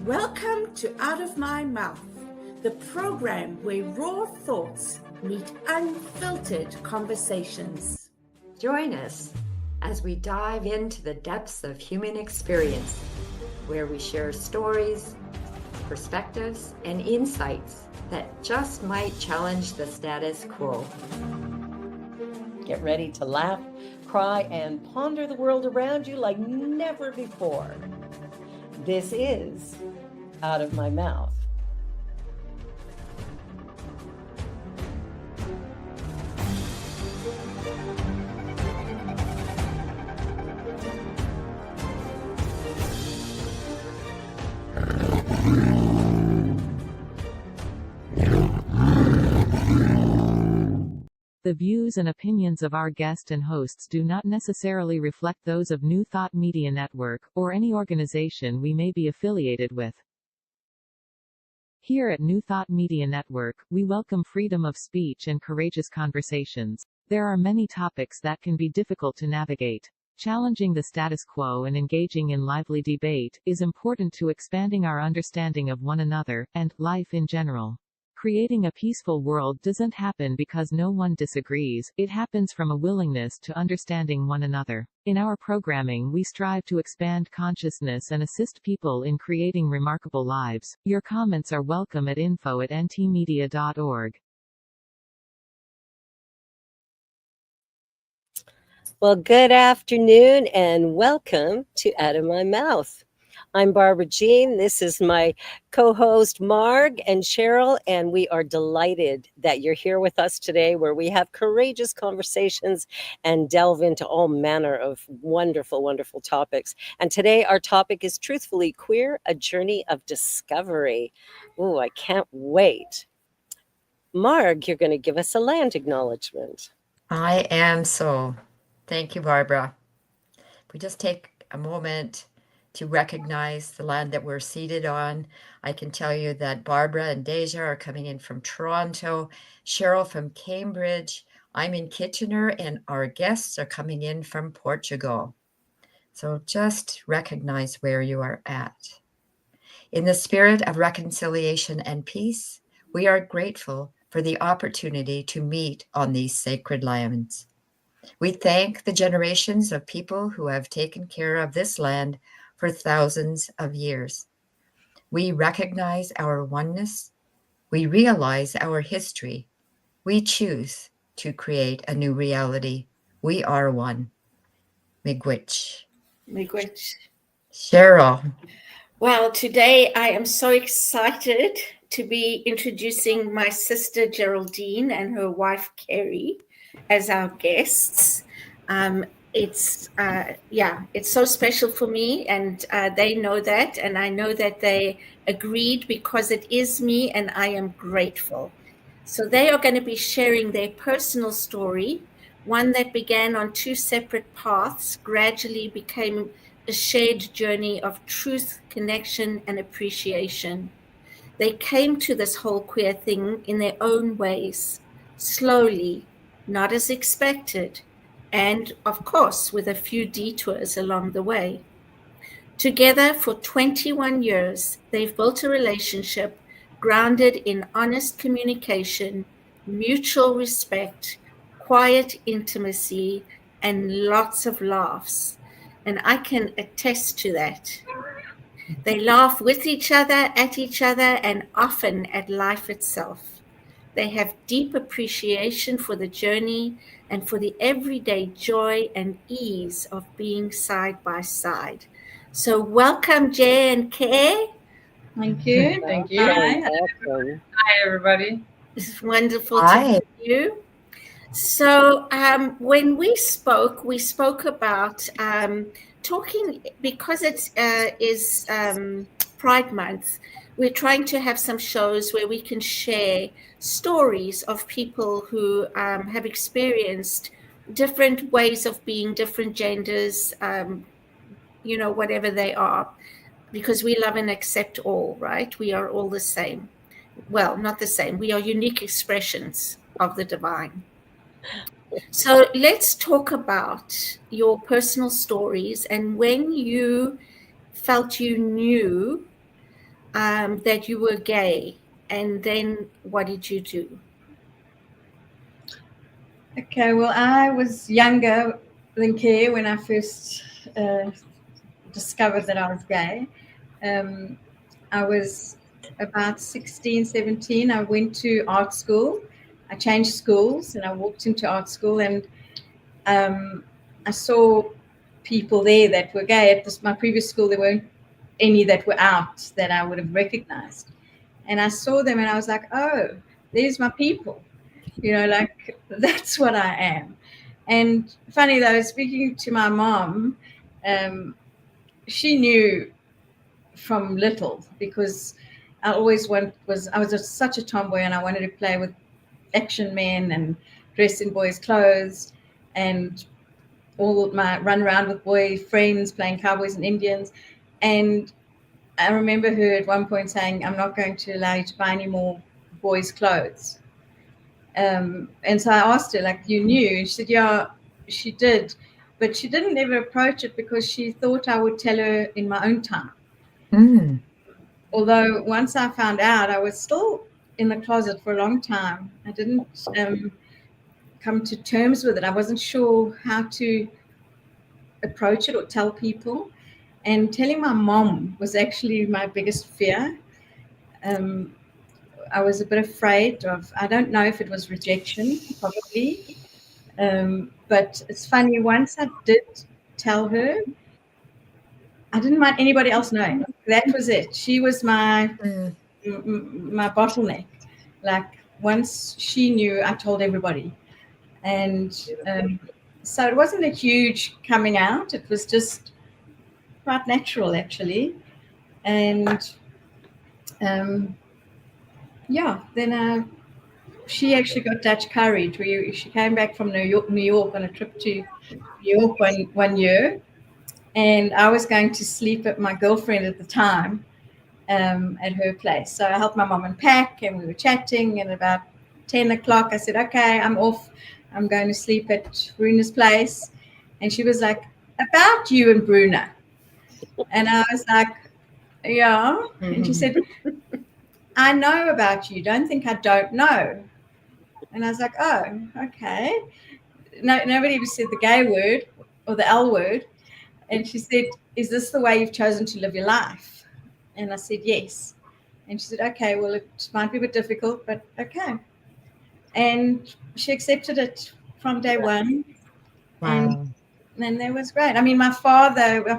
Welcome to Out of My Mouth, the program where raw thoughts meet unfiltered conversations. Join us as we dive into the depths of human experience, where we share stories, perspectives, and insights that just might challenge the status quo. Get ready to laugh, cry, and ponder the world around you like never before. This is Out of My Mouth. The views and opinions of our guest and hosts do not necessarily reflect those of New Thought Media Network, or any organization we may be affiliated with. Here at New Thought Media Network, we welcome freedom of speech and courageous conversations. There are many topics that can be difficult to navigate. Challenging the status quo and engaging in lively debate is important to expanding our understanding of one another, and life in general. Creating a peaceful world doesn't happen because no one disagrees, it happens from a willingness to understanding one another. In our programming, we strive to expand consciousness and assist people in creating remarkable lives. Your comments are welcome at info@ntmedia.org. Well, good afternoon and welcome to Out of My Mouth. I'm Barbara Jean. This is my co-host Marg and Cheryl, and we are delighted that you're here with us today, where we have courageous conversations and delve into all manner of wonderful, wonderful topics. And today our topic is Truthfully Queer, a Journey of Discovery. Ooh, I can't wait. Marg, you're going to give us a land acknowledgement. I am so. Thank you, Barbara. If we just take a moment to recognize the land that we're seated on, I can tell you that Barbara and Deja are coming in from Toronto, Cheryl from Cambridge, I'm in Kitchener, and our guests are coming in from Portugal. So just recognize where you are at. In the spirit of reconciliation and peace, we are grateful for the opportunity to meet on these sacred lands. We thank the generations of people who have taken care of this land for thousands of years. We recognize our oneness. We realize our history. We choose to create a new reality. We are one. Miigwech. Miigwech. Cheryl. Well, today I am so excited to be introducing my sister Geraldine and her wife Kerrie as our guests. It's so special for me, and they know that, and I know that they agreed because it is me, and I am grateful. So they are going to be sharing their personal story, one that began on two separate paths, gradually became a shared journey of truth, connection, and appreciation. They came to this whole queer thing in their own ways, slowly, not as expected, and of course, with a few detours along the way. Together for 21 years, they've built a relationship grounded in honest communication, mutual respect, quiet intimacy, and lots of laughs. And I can attest to that. They laugh with each other, and often at life itself. They have deep appreciation for the journey and for the everyday joy and ease of being side by side. So welcome, Jay and Kay. Thank you. Thank you. Hi, everybody. It's wonderful to meet you. So when we spoke about talking, because it is Pride Month, we're trying to have some shows where we can share stories of people who have experienced different ways of being, different genders, whatever they are, because we love and accept all, right? We are all the same. Well, not the same. We are unique expressions of the divine. So let's talk about your personal stories and when you felt you knew that you were gay, and then what did you do? Okay, well, I was younger than Kerrie when I first discovered that I was gay. I was about 16, 17. I went to art school. I changed schools and I walked into art school, and I saw people there that were gay. At my previous school, there weren't any that were out that I would have recognized. And I saw them and I was like, oh, there's my people. Like that's what I am. And funny though, speaking to my mom, she knew from little, because I always such a tomboy, and I wanted to play with action men and dress in boys' clothes, and all my run around with boy friends playing cowboys and Indians. And I remember her at one point saying, I'm not going to allow you to buy any more boys' clothes. And so I asked her, like, you knew? And she said, yeah, she did. But she didn't ever approach it because she thought I would tell her in my own time. Mm. Although once I found out, I was still in the closet for a long time. I didn't come to terms with it. I wasn't sure how to approach it or tell people. And telling my mom was actually my biggest fear. I was a bit afraid of, I don't know if it was rejection, probably. But it's funny, once I did tell her, I didn't want anybody else knowing. That was it. She was my bottleneck. Like, once she knew, I told everybody. And so it wasn't a huge coming out. It was just quite natural, actually. And then she actually got Dutch courage. She came back from New York on a trip to New York one year, and I was going to sleep at my girlfriend at the time at her place. So I helped my mom unpack, and we were chatting. And about 10 o'clock, I said, "Okay, I'm off. I'm going to sleep at Bruna's place." And she was like, "About you and Bruna?" And I was like, "Yeah." And she said, "I know about you. Don't think I don't know." And I was like, "Oh, okay." No, nobody ever said the gay word or the L word. And she said, "Is this the way you've chosen to live your life?" And I said, "Yes." And she said, "Okay, well, it might be a bit difficult, but okay." And she accepted it from day one. Wow. And that was great. I mean, my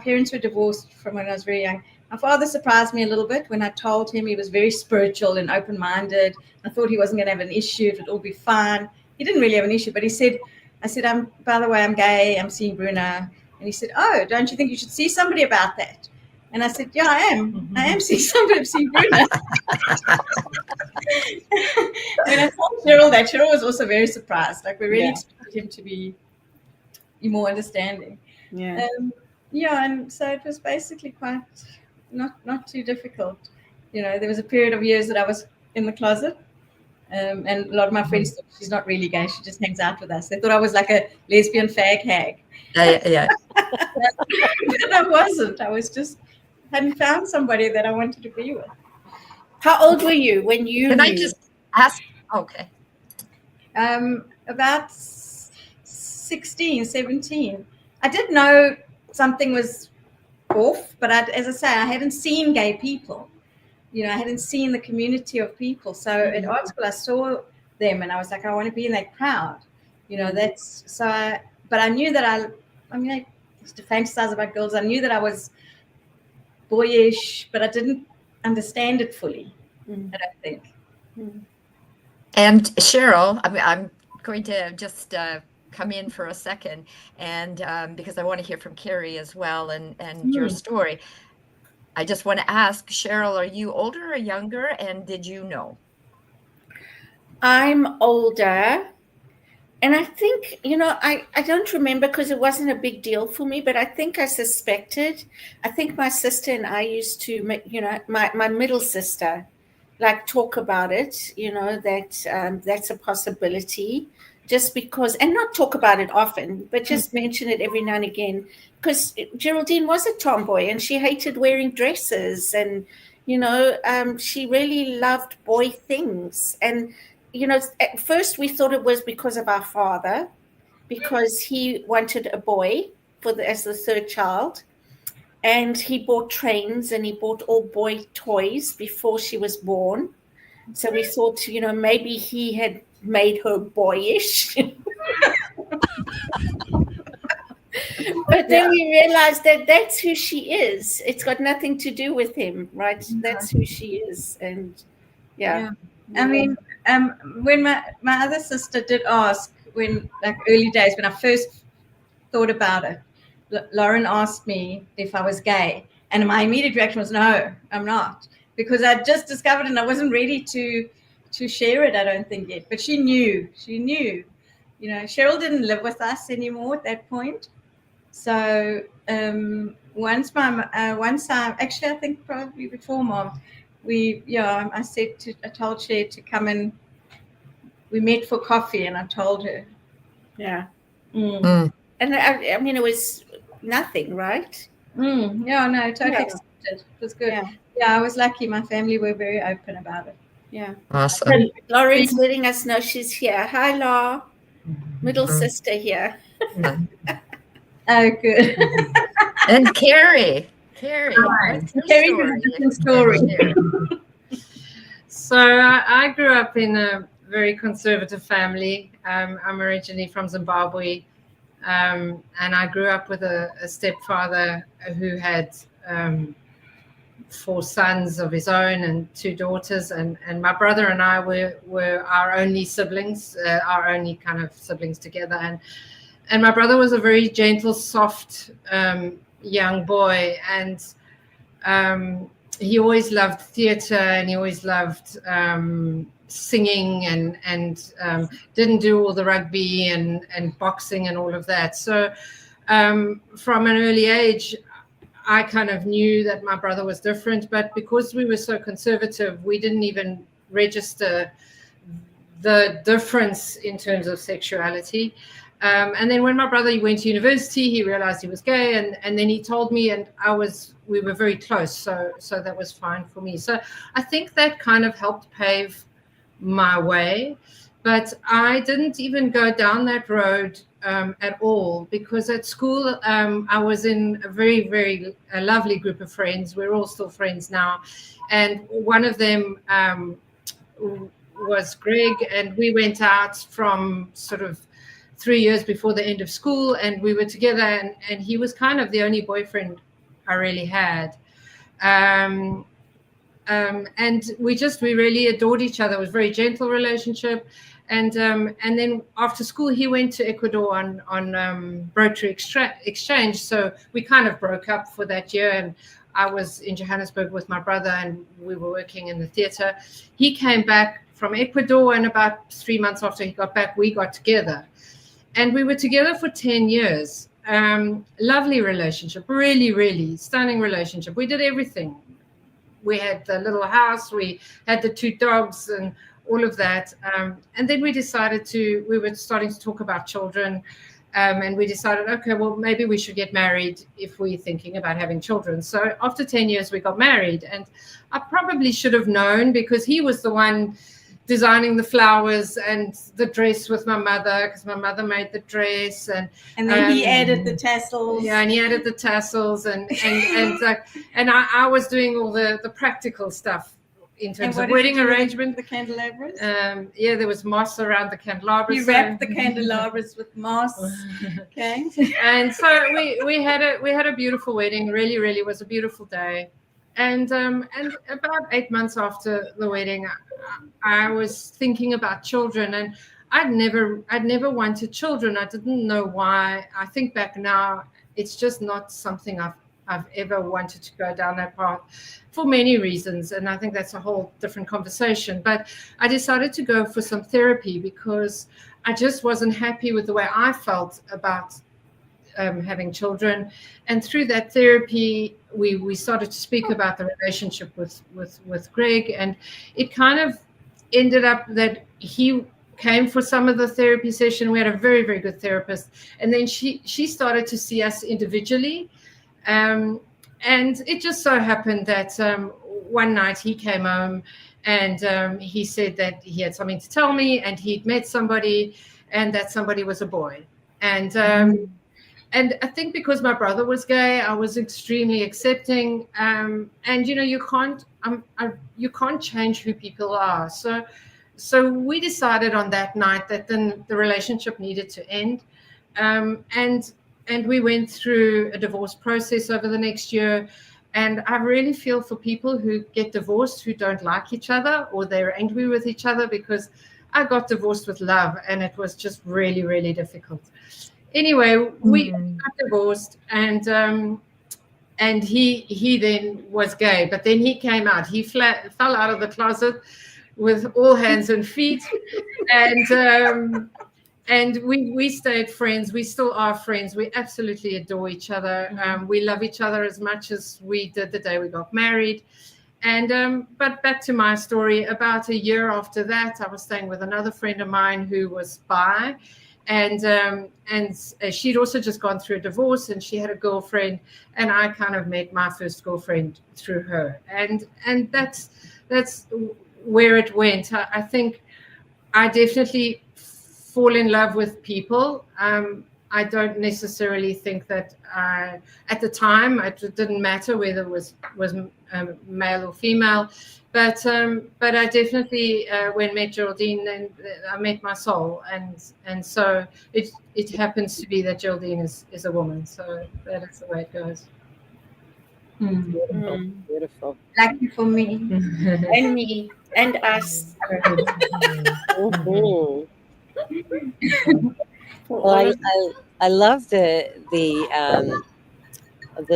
parents were divorced from when I was very young. My father surprised me a little bit when I told him. He was very spiritual and open-minded. I thought he wasn't going to have an issue. It would all be fine. He didn't really have an issue, but I said, by the way, I'm gay. I'm seeing Bruna. And he said, "Oh, don't you think you should see somebody about that?" And I said, "Yeah, I am. I am seeing somebody. I'm seeing Bruna." When I told Cheryl that, Cheryl was also very surprised. Like, we really expected him to be more understanding. Yeah. And so it was basically quite not too difficult. There was a period of years that I was in the closet, and a lot of my friends thought she's not really gay, she just hangs out with us. They thought I was like a lesbian fag hag. Yeah. But I wasn't. I was just hadn't found somebody that I wanted to be with. How old were you when you Can knew? I just ask? Okay. About 16, 17. I did know something was off, but as I say, I hadn't seen gay people. I hadn't seen the community of people. So at art school, I saw them, and I was like, I want to be in that crowd. That's so. But I knew that I used to fantasize about girls. I knew that I was boyish, but I didn't understand it fully. I don't think. And Cheryl, I'm going to just come in for a second, and because I want to hear from Kerrie as well, and your story. I just want to ask, Cheryl, are you older or younger, and did you know? I'm older, and I think, I don't remember because it wasn't a big deal for me, but I think I suspected. I think my sister and I used to, my middle sister, like, talk about it, that that's a possibility, just because, and not talk about it often, but just mention it every now and again, because Geraldine was a tomboy and she hated wearing dresses, and she really loved boy things. And, at first we thought it was because of our father, because he wanted a boy as the third child. And he bought trains and he bought all boy toys before she was born. So we thought, maybe he had made her boyish. But then we realized that that's who she is. It's got nothing to do with him, right? That's who she is. And yeah. I mean, when my other sister did ask, when like early days, when I first thought about it, Lauren asked me if I was gay. And my immediate reaction was, no, I'm not. Because I just discovered and I wasn't ready to share it, I don't think yet. But she knew. Cheryl didn't live with us anymore at that point. So once I think probably before Mom, I told Cher to come and we met for coffee and I told her. Yeah. Mm. And I mean, it was nothing, right? Yeah, no, totally accepted. It was good. Yeah, I was lucky. My family were very open about it. Yeah. Awesome. And Lauren's letting us know she's here. Hi, Laura. Middle sister here. Oh, good. And Kerrie. Kerrie what's your has a different story. So I grew up in a very conservative family. I'm originally from Zimbabwe. And I grew up with a stepfather who had 4 sons of his own and 2 daughters. And my brother and I were our only siblings, our only kind of siblings together. And my brother was a very gentle, soft young boy. And he always loved theater and he always loved singing and didn't do all the rugby and boxing and all of that. So from an early age, I kind of knew that my brother was different, but because we were so conservative, we didn't even register the difference in terms of sexuality. And then when my brother went to university, he realized he was gay, and then he told me, and we were very close, so that was fine for me. So I think that kind of helped pave my way, but I didn't even go down that road at all, because at school I was in a very, very lovely group of friends. We're all still friends now, and one of them was Greg, and we went out from sort of 3 years before the end of school, and we were together, and he was kind of the only boyfriend I really had. And we really adored each other. It was a very gentle relationship. And then after school, he went to Ecuador on Rotary exchange. So we kind of broke up for that year. And I was in Johannesburg with my brother, and we were working in the theater. He came back from Ecuador, and about 3 months after he got back, we got together. And we were together for 10 years. Lovely relationship, really, really stunning relationship. We did everything. We had the little house, we had the 2 dogs and all of that. And then we were starting to talk about children. And we decided, okay, well, maybe we should get married if we're thinking about having children. So after 10 years, we got married. And I probably should have known, because he was the one designing the flowers and the dress with my mother, because my mother made the dress, and then he added the tassels. Yeah, and he added the tassels, and I was doing all the practical stuff in terms of wedding arrangement. The candelabras. Yeah, there was moss around the candelabras. You wrapped the candelabras with moss. Okay. And so we had a beautiful wedding. Really, really was a beautiful day. And about 8 months after the wedding, I was thinking about children, and I'd never wanted children. I didn't know why. I think back now, it's just not something I've ever wanted to go down that path, for many reasons, and I think that's a whole different conversation. But I decided to go for some therapy, because I just wasn't happy with the way I felt about having children. And through that therapy, we started to speak about the relationship with Greg, and it kind of ended up that he came for some of the therapy session. We had a very, very good therapist, and then she started to see us individually, and it just so happened that one night he came home and he said that he had something to tell me, and he'd met somebody, and that somebody was a boy. And I think because my brother was gay, I was extremely accepting. And you can't change who people are. So we decided on that night that then the relationship needed to end. And we went through a divorce process over the next year. And I really feel for people who get divorced who don't like each other or they're angry with each other, because I got divorced with love, and it was just really, really difficult. Anyway, we got divorced, and he then was gay, but then he came out. He fell out of the closet with all hands and feet, and we stayed friends. We still are friends. We absolutely adore each other. We love each other as much as we did the day we got married. But back to my story. About a year after that, I was staying with another friend of mine who was bi. And she'd also just gone through a divorce, and she had a girlfriend, and I kind of met my first girlfriend through her, and that's where it went. I think I definitely fall in love with people. I don't necessarily think that at the time it didn't matter whether it was male or female, but I definitely when met Geraldine, and I met my soul, and so it happens to be that Geraldine is a woman, so that is the way it goes. Beautiful. Beautiful. Lucky for me. And me and us. Well, I love the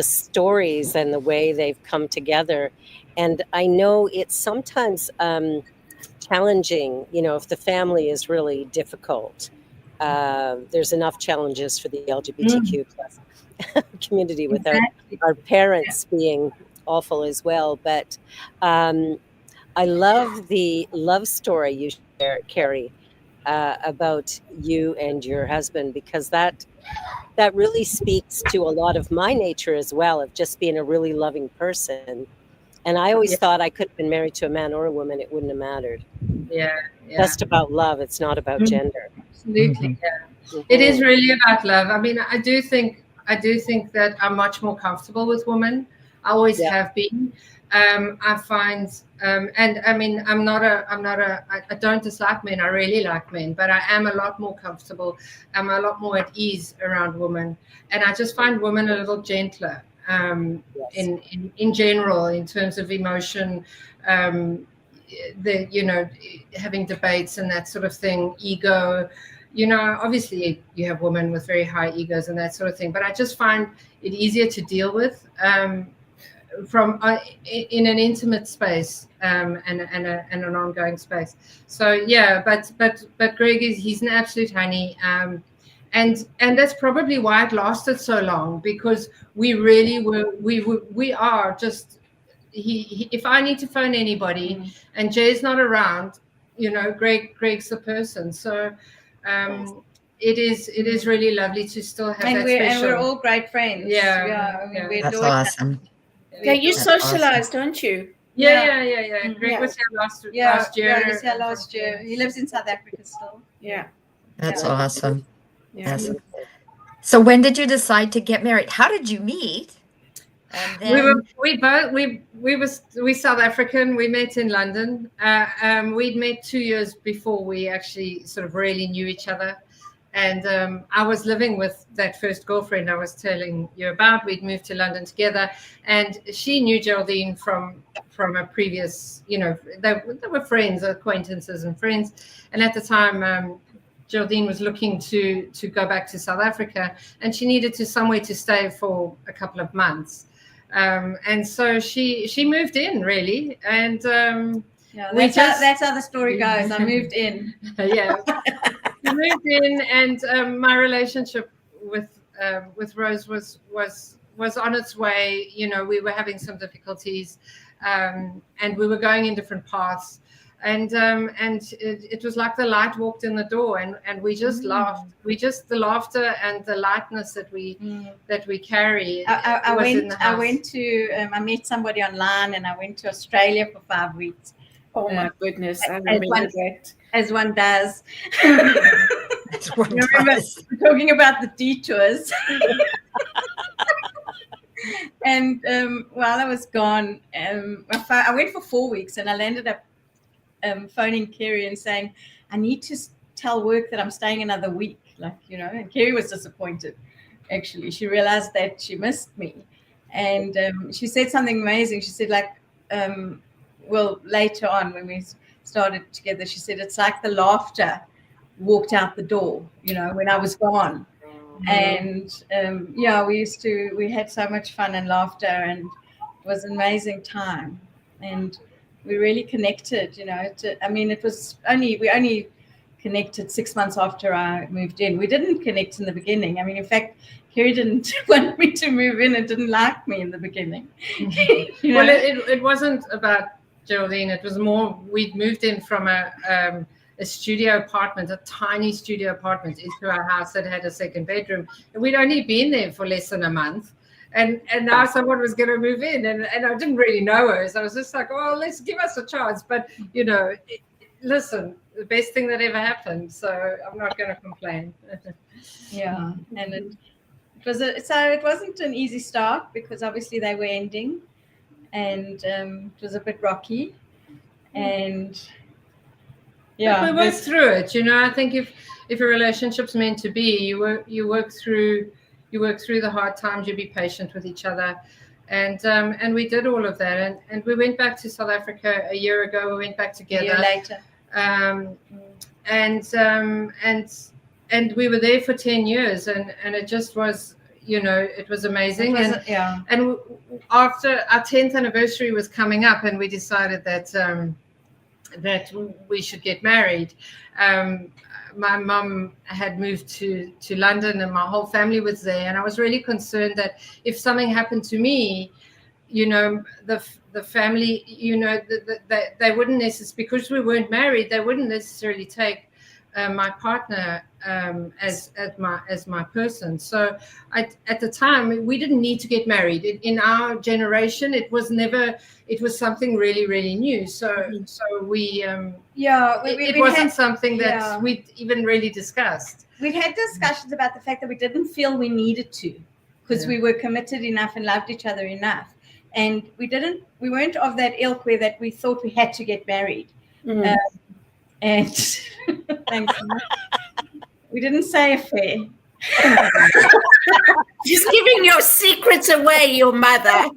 stories and the way they've come together, and I know it's sometimes challenging. If the family is really difficult, there's enough challenges for the LGBTQ plus community without our parents being awful as well. But I love the love story you share, Kerrie, about you and your husband, because that really speaks to a lot of my nature as well, of just being a really loving person. And I always thought I could have been married to a man or a woman; it wouldn't have mattered. Yeah. Just about love. It's not about gender. Absolutely. Yeah. It is really about love. I mean, I do think that I'm much more comfortable with women. I always have been. I find, and I mean, I don't dislike men. I really like men, but I am a lot more comfortable. I'm a lot more at ease around women, and I just find women a little gentler. In general, in terms of emotion, having debates and that sort of thing, ego. Obviously you have women with very high egos and that sort of thing, but I just find it easier to deal with from in an intimate space and an ongoing space. So yeah, but Greg he's an absolute honey, and that's probably why it lasted so long, because we really we are just he if I need to phone anybody and Jay's not around, Greg's the person. So it is really lovely to still have that special. And we're all great friends. We That's awesome. Yeah, you socialize, don't you? Yeah. Greg was here last year. He was here last year. He lives in South Africa still. Yeah. That's awesome. Yeah. Yes. So when did you decide to get married? How did you meet? And then... We're South African. We met in London. We'd met 2 years before we actually sort of really knew each other. And I was living with that first girlfriend I was telling you about. We'd moved to London together, and she knew Geraldine from a previous, they were friends, acquaintances and friends. And at the time, Geraldine was looking to go back to South Africa, and she needed somewhere to stay for a couple of months. And so she moved in, really. And that's how the story goes. I moved in. Yeah. I moved in, and my relationship with Rose was on its way. We were having some difficulties, and we were going in different paths. And it was like the light walked in the door, and we just laughed. The laughter and the lightness that we carry. I went to I met somebody online, and I went to Australia for 5 weeks. Oh my goodness, I remember that. As one does. That's one Remember does. talking about the detours. And while I was gone, I went for 4 weeks, and I landed up phoning Kerrie and saying, I need to tell work that I'm staying another week. And Kerrie was disappointed. Actually, she realized that she missed me. And she said something amazing. She said, well, later on when we started together, she said, it's like the laughter walked out the door, when I was gone. And we had so much fun and laughter, and it was an amazing time. And we really connected, we only connected 6 months after I moved in. We didn't connect in the beginning. In fact, Kerrie didn't want me to move in and didn't like me in the beginning. Well, it wasn't about Geraldine. It was more, we'd moved in from a studio apartment, a tiny studio apartment, into our house that had a second bedroom. And we'd only been there for less than a month. And now someone was going to move in, and I didn't really know her. So I was just like, oh, let's give us a chance. But, listen, the best thing that ever happened. So I'm not going to complain. Yeah. And it wasn't an easy start, because obviously they were ending, and it was a bit rocky. And yeah, but we worked through it. I think if a relationship's meant to be, you work through the hard times. You be patient with each other, and we did all of that. And we went back to South Africa a year ago. We went back together. A year later. And we were there for 10 years, and it just was, it was amazing. And after our 10th anniversary was coming up, and we decided that we should get married. My mum had moved to London, and my whole family was there, and I was really concerned that if something happened to me, the family, they wouldn't necessarily, because we weren't married, they wouldn't necessarily take my partner as my person. So at the time, we didn't need to get married. In our generation, it was something really, really new. So we it wasn't something that we'd even really discussed. We'd had discussions about the fact that we didn't feel we needed to, because we were committed enough and loved each other enough. And we weren't of that ilk where that we thought we had to get married. And thanks. We didn't say affair. She's giving your secrets away, your mother.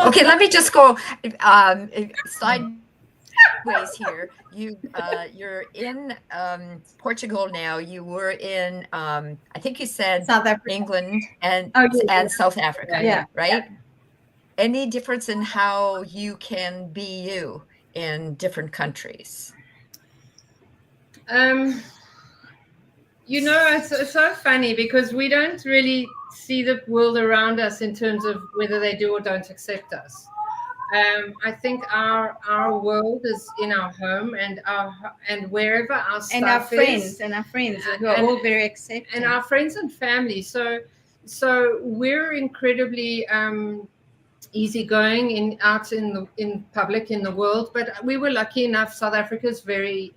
Okay, let me just go sideways here. You're in Portugal now. You were in I think you said South Africa. England and South Africa. Yeah. Right? Yeah. Any difference in how you can be you in different countries? It's so funny, because we don't really see the world around us in terms of whether they do or don't accept us. I think our world is in our home, and wherever our stuff and our friends who are all very accepting, and our friends and family. So we're incredibly easygoing out in public in the world, but we were lucky enough. South Africa is very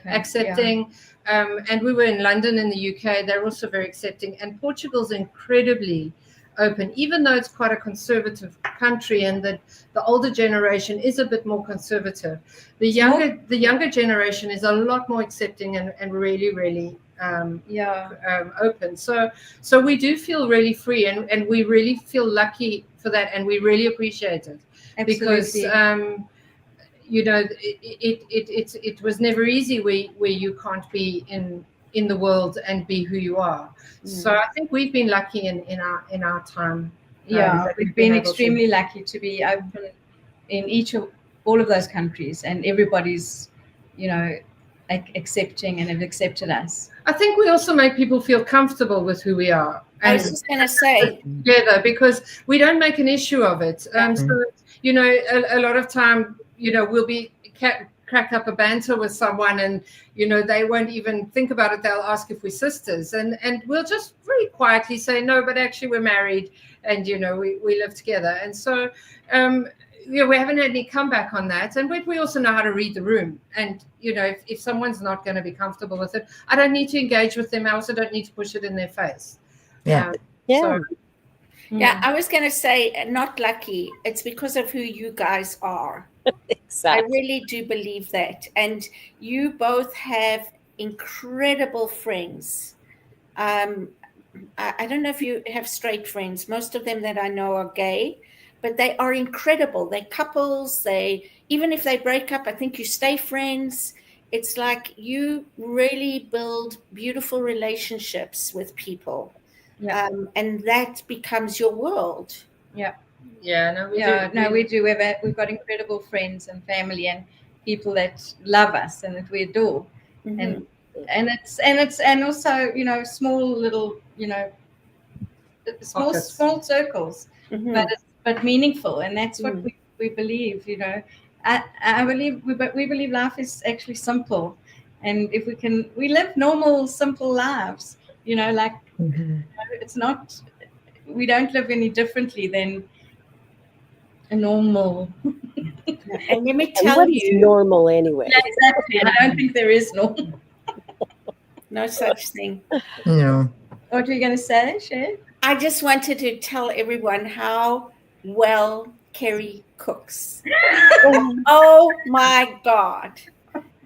accepting, and we were in London in the UK. They're also very accepting, and Portugal's incredibly open, even though it's quite a conservative country, and that the older generation is a bit more conservative. The younger generation is a lot more accepting and really, really open. So we do feel really free, and we really feel lucky for that, and we really appreciate it. Absolutely. Because it was never easy where you can't be in the world and be who you are. So I think we've been lucky in our time. We've been extremely lucky to be open in all of those countries, and everybody's accepting and have accepted us. I think we also make people feel comfortable with who we are. I was just going to say, together, because we don't make an issue of it. So you know, a lot of time, you know, we'll be crack up a banter with someone, and you know, they won't even think about it. They'll ask if we're sisters, and we'll just very quietly say no, but actually we're married, and you know, we live together. And so you know, we haven't had any comeback on that. And we also know how to read the room, and you know, if someone's not going to be comfortable with it, I don't need to engage with them. I also don't need to push it in their face. Yeah. Yeah, I was going to say, not lucky. It's because of who you guys are. Exactly. I really do believe that. And you both have incredible friends. I don't know if you have straight friends. Most of them that I know are gay, but they are incredible. They're couples. Even if they break up, I think you stay friends. It's like you really build beautiful relationships with people. Yeah. And that becomes your world. Yeah. Yeah, we do. We've got incredible friends and family and people that love us and that we adore. Mhm. And also, you know, small little, you know, small circles, Mhm. but meaningful, and that's what we believe. You know, I believe we believe life is actually simple, and if we live normal, simple lives. You know, like it's not. We don't live any differently than a normal. And let me And tell what is you, normal anyway? Yeah, exactly. I don't think there is normal. no such thing. No. What were you going to say, Sher? I just wanted to tell everyone how well Kerrie cooks. Oh my God.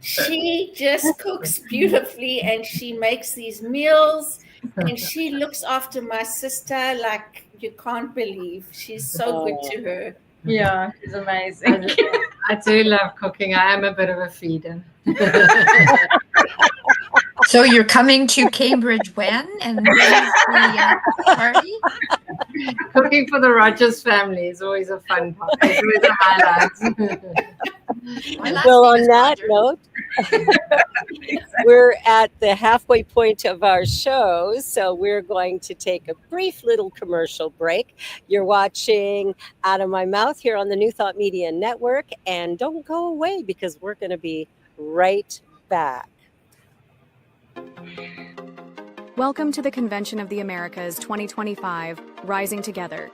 She just cooks beautifully, and she makes these meals, and she looks after my sister like you can't believe. She's so good to her. Yeah, she's amazing. I do love cooking. I am a bit of a feeder. So you're coming to Cambridge when? And when is the party? Cooking for the Rogers family is always a fun part. It's always a highlight. My last Well, name on is that Rogers. note, we're at the halfway point of our show, so we're going to take a brief little commercial break. You're watching Out of My Mouth here on the New Thought Media Network, and don't go away because we're going to be right back. Welcome to the Convention of the Americas 2025, Rising Together.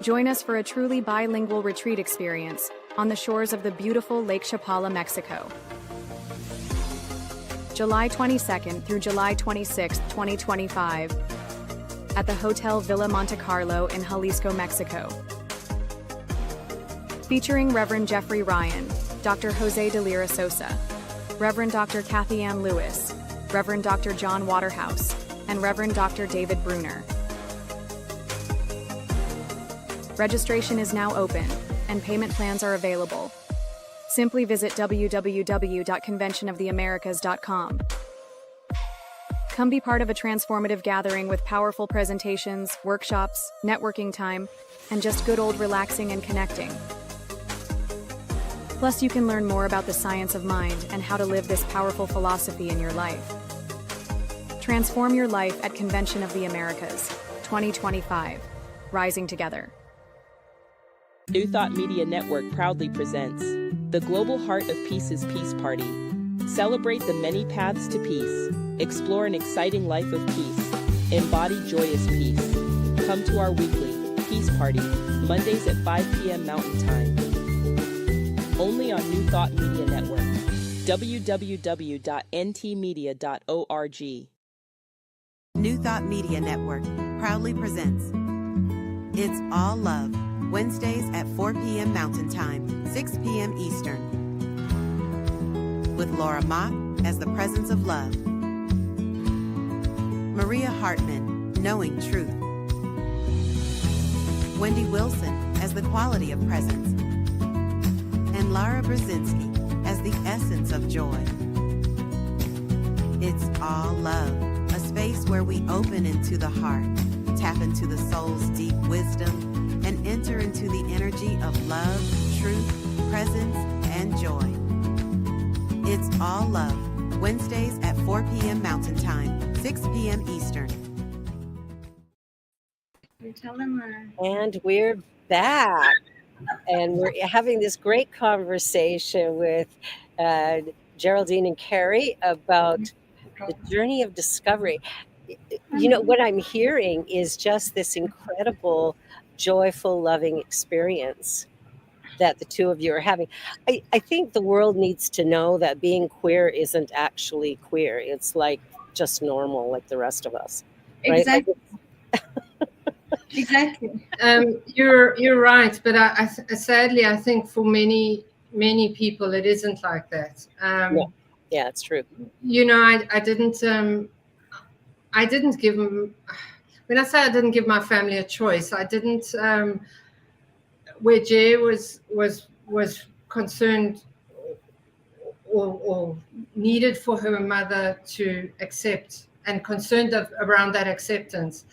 Join us for a truly bilingual retreat experience on the shores of the beautiful Lake Chapala, Mexico. July 22nd through July 26th, 2025, at the Hotel Villa Monte Carlo in Jalisco, Mexico. Featuring Reverend Jeffrey Ryan, Dr. Jose de Lira Sosa, Reverend Dr. Kathy Ann Lewis, Reverend Dr. John Waterhouse, and Reverend Dr. David Bruner. Registration is now open, and payment plans are available. Simply visit www.conventionoftheamericas.com. Come be part of a transformative gathering with powerful presentations, workshops, networking time, and just good old relaxing and connecting. Plus, you can learn more about the science of mind and how to live this powerful philosophy in your life. Transform your life at Convention of the Americas 2025, Rising Together. New Thought Media Network proudly presents the Global Heart of Peace's Peace Party. Celebrate the many paths to peace. Explore an exciting life of peace. Embody joyous peace. Come to our weekly Peace Party, Mondays at 5 p.m. Mountain Time. Only on New Thought Media Network. www.ntmedia.org. New Thought Media Network proudly presents It's All Love, Wednesdays at 4 p.m. Mountain Time, 6 p.m. Eastern. With Laura Mock as the presence of love. Maria Hartman, knowing truth. Wendy Wilson as the quality of presence. And Lara Brzezinski as the essence of joy. It's all love, a space where we open into the heart, tap into the soul's deep wisdom, and enter into the energy of love, truth, presence, and joy. It's all love, Wednesdays at 4 p.m. Mountain Time, 6 p.m. Eastern. Tell them And we're back. and we're having this great conversation with Geraldine and Kerrie about the journey of discovery. You know, what I'm hearing is just this incredible, joyful, loving experience that the two of you are having. I think the world needs to know that being queer isn't actually queer. It's like just normal, like the rest of us. Right? Exactly. Exactly. You're right, but sadly, I think for many people, it isn't like that. Yeah, it's true. You know, I didn't give them. When I say I didn't give my family a choice, I didn't. Where Jay was concerned or needed for her mother to accept and concerned around that acceptance.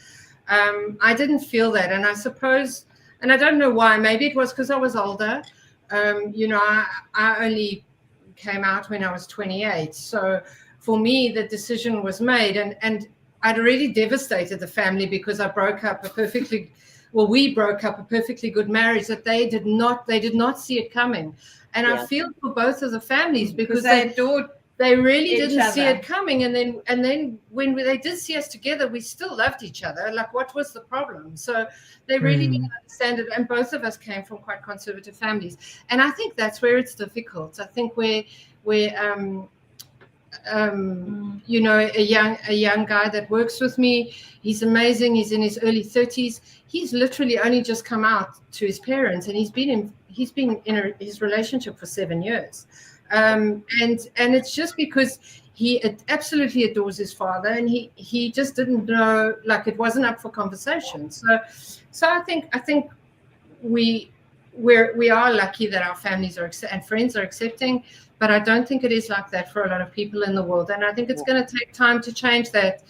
I didn't feel that. And I suppose, and I don't know why, maybe it was because I was older. You know, I only came out when I was 28. So for me, the decision was made, and I'd already devastated the family because I broke up we broke up a perfectly good marriage that they did not see it coming. And I feel for both of the families because they really didn't see it coming. And then when they did see us together, we still loved each other. Like, what was the problem? So they really didn't understand it. And both of us came from quite conservative families. And I think that's where it's difficult. I think where you know, a young guy that works with me, he's amazing. He's in his early 30s. He's literally only just come out to his parents, and he's been in his relationship for 7 years. And it's just because he absolutely adores his father, and he just didn't know, like, it wasn't up for conversation. So I think we are lucky that our families and friends are accepting, but I don't think it is like that for a lot of people in the world. And I think it's going to take time to change that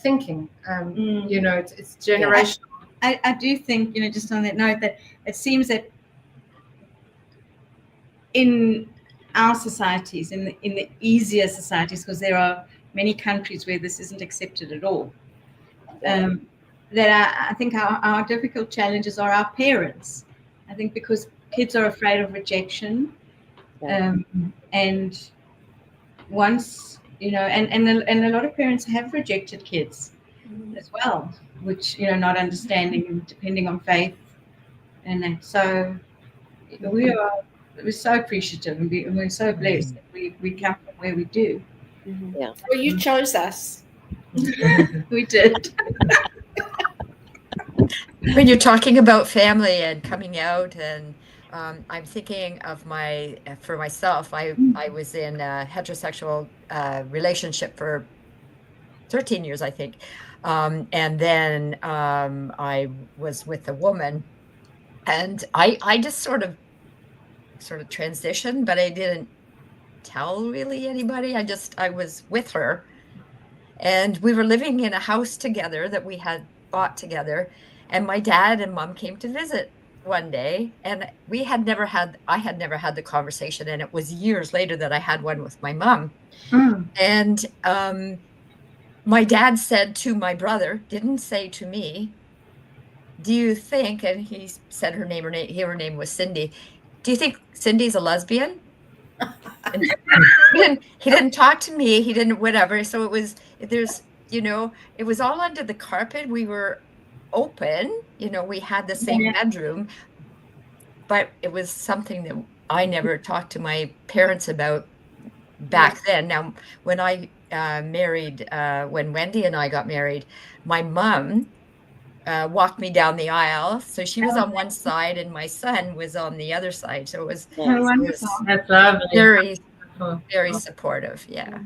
thinking. You know, it's generational. I do think, you know, just on that note, that it seems that in our societies, in the easier societies, because there are many countries where this isn't accepted at all, that I think our difficult challenges are our parents. I think because kids are afraid of rejection, and once, you know, and a lot of parents have rejected kids as well, which, you know, not understanding and depending on faith, and that. So we're so appreciative, and we're so blessed that we come from where we do. Yeah. Well, you chose us. We did. When you're talking about family and coming out, and I'm thinking of for myself, I was in a heterosexual relationship for 13 years, I think. And then I was with a woman, and I just sort of transitioned, but I didn't tell really anybody. I was with her, and we were living in a house together that we had bought together. And my dad and mom came to visit one day, and I had never had the conversation. And it was years later that I had one with my mom. And my dad said to my brother, didn't say to me, do you think, and he said her name was Cindy, do you think Cindy's a lesbian? He didn't talk to me. He didn't, whatever. So you know, it was all under the carpet. We were open, you know, we had the same bedroom, but it was something that I never talked to my parents about back then. Now, when I married, when Wendy and I got married, my mom walked me down the aisle. So she was on one side and my son was on the other side. So it was That's lovely. Very supportive. Yeah.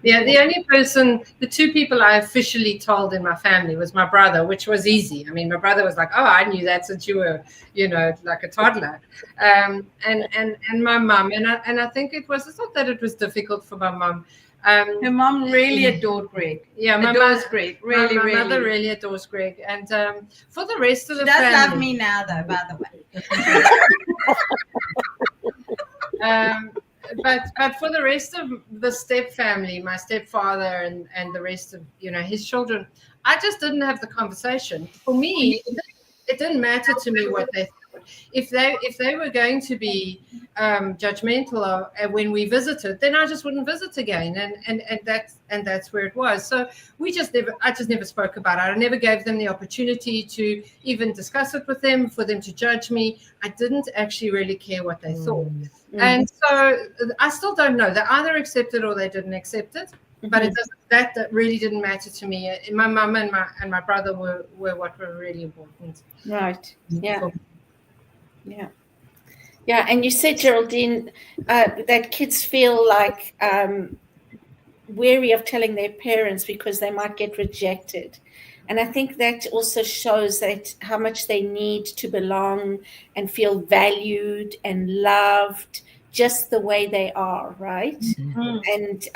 Yeah, the two people I officially told in my family was my brother, which was easy. I mean, my brother was like, "Oh, I knew that since you were, you know, like a toddler," and my mum, and I think it's not that it was difficult for my mum. Her mom really adored Greg. Yeah, my mother really adores Greg, and for the rest of the family, she does love me now, though. By the way. But for the rest of the step family, my stepfather and the rest of, you know, his children, I just didn't have the conversation. For me, it didn't matter to me what they thought. If they were going to be judgmental when we visited, then I just wouldn't visit again, and that's where it was. So I just never spoke about it. I never gave them the opportunity to even discuss it with them, for them to judge me. I didn't actually really care what they thought. And so I still don't know. They either accepted or they didn't accept it. But it doesn't. That really didn't matter to me. My mum and my brother were what were really important. Right. Yeah. Yeah. Yeah. And you said, Geraldine, that kids feel like wary of telling their parents because they might get rejected. And I think that also shows that how much they need to belong and feel valued and loved just the way they are, right?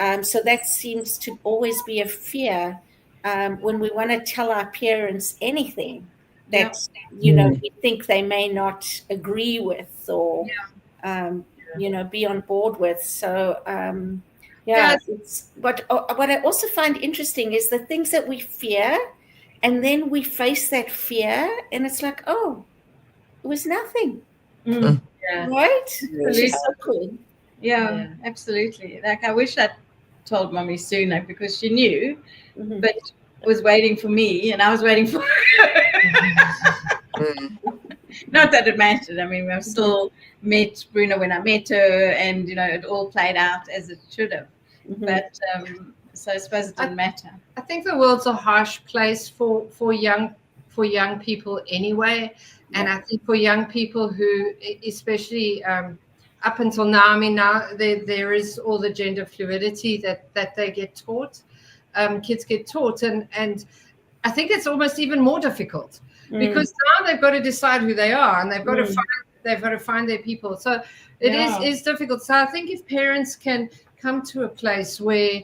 And so that seems to always be a fear when we want to tell our parents anything that, we think they may not agree with or, be on board with. So, it's what I also find interesting is the things that we fear, and then we face that fear and it's like, oh, it was nothing. Right? Which is so cool. Yeah, absolutely. Like, I wish I'd told Mommy sooner, because she knew, but was waiting for me, and I was waiting for her. Not that it mattered. I mean, we've still met Bruno when I met her, and it all played out as it should have. But so I suppose it didn't matter. I think the world's a harsh place for young people anyway, and I think for young people who, especially up until now, I mean, now there is all the gender fluidity that they get taught, kids get taught, and I think it's almost even more difficult because now they've got to decide who they are, and they've got to find their people. So it is difficult. So I think if parents can come to a place where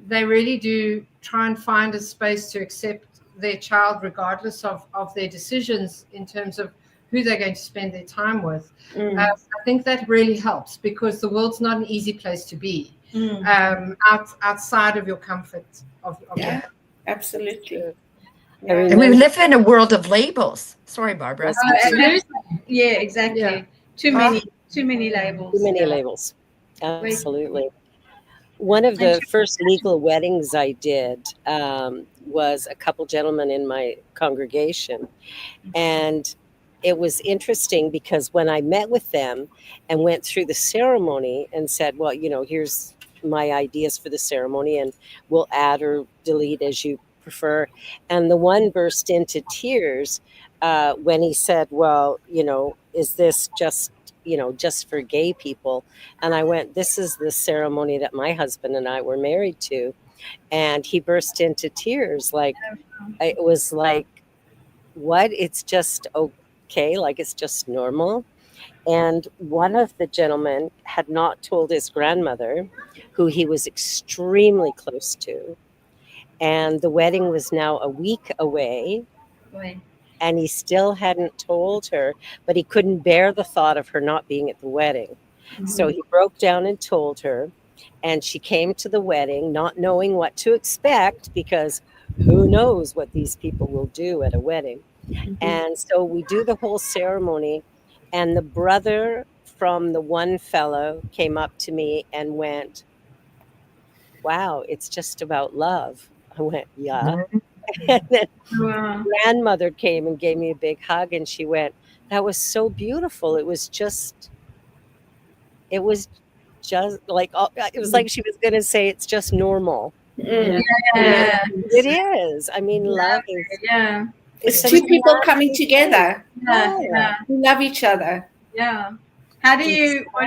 they really do try and find a space to accept their child regardless of their decisions in terms of who they're going to spend their time with. I think that really helps, because the world's not an easy place to be outside of your comfort of your absolutely. And we live in a world of labels. Sorry, Barbara. Yeah, exactly. Yeah. Too many labels. Too many labels. Absolutely. One of the first legal weddings I did was a couple gentlemen in my congregation. And it was interesting because when I met with them and went through the ceremony and said, well, here's my ideas for the ceremony, and we'll add or delete as you prefer. And the one burst into tears when he said, well, is this just for gay people? And I went, this is the ceremony that my husband and I were married to. And he burst into tears. Like, it was like, what? It's just okay. Like, it's just normal. And one of the gentlemen had not told his grandmother, who he was extremely close to. And the wedding was now a week away. Boy. And he still hadn't told her, but he couldn't bear the thought of her not being at the wedding. So he broke down and told her, and she came to the wedding not knowing what to expect, because who knows what these people will do at a wedding. And so we do the whole ceremony, and the brother from the one fellow came up to me and went, wow, it's just about love. I went, yeah. And then grandmother came and gave me a big hug, and she went, that was so beautiful. It was just like, it was like she was going to say, it's just normal. Yeah. It is. I mean, love is. Yeah. It's two people coming together. Who love each other. Yeah. What do